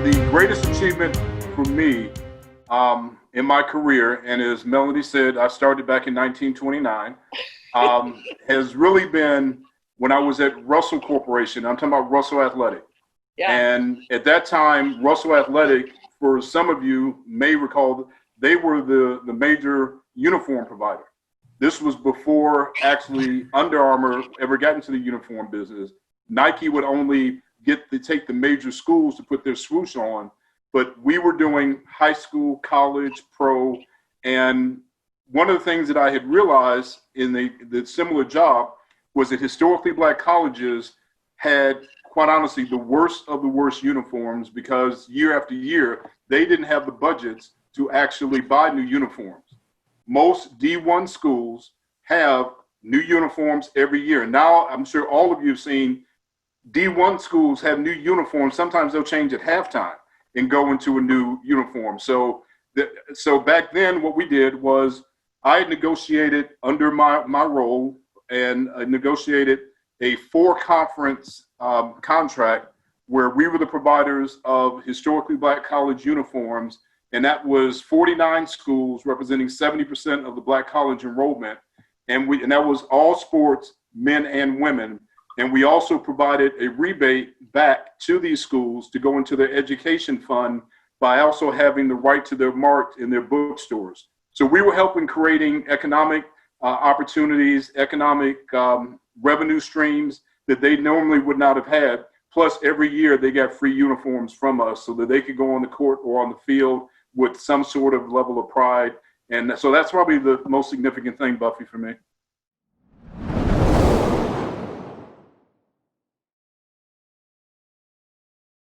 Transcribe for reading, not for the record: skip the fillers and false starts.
The greatest achievement for me in my career, and as Melody said, I started back in 1929, has really been when I was at Russell Corporation. I'm talking about Russell Athletic. Yeah. And at that time, Russell Athletic, for some of you may recall, they were the major uniform provider. This was before actually Under Armour ever got into the uniform business. Nike would only take the major schools to put their swoosh on, but we were doing high school, college, pro. And one of the things that I had realized in the similar job was that historically Black colleges had, quite honestly, the worst of the worst uniforms, because year after year, they didn't have the budgets to actually buy new uniforms. Most D1 schools have new uniforms every year. Now, I'm sure all of you have seen D1 schools have new uniforms. Sometimes they'll change at halftime and go into a new uniform. So back then, what we did was I negotiated under my role and negotiated a 4-conference contract where we were the providers of historically Black college uniforms. And that was 49 schools representing 70% of the Black college enrollment. And that was all sports, men and women. And we also provided a rebate back to these schools to go into their education fund by also having the right to their mark in their bookstores. So we were helping creating economic opportunities, economic revenue streams that they normally would not have had. Plus, every year they got free uniforms from us so that they could go on the court or on the field with some sort of level of pride. And so that's probably the most significant thing, Buffy, for me.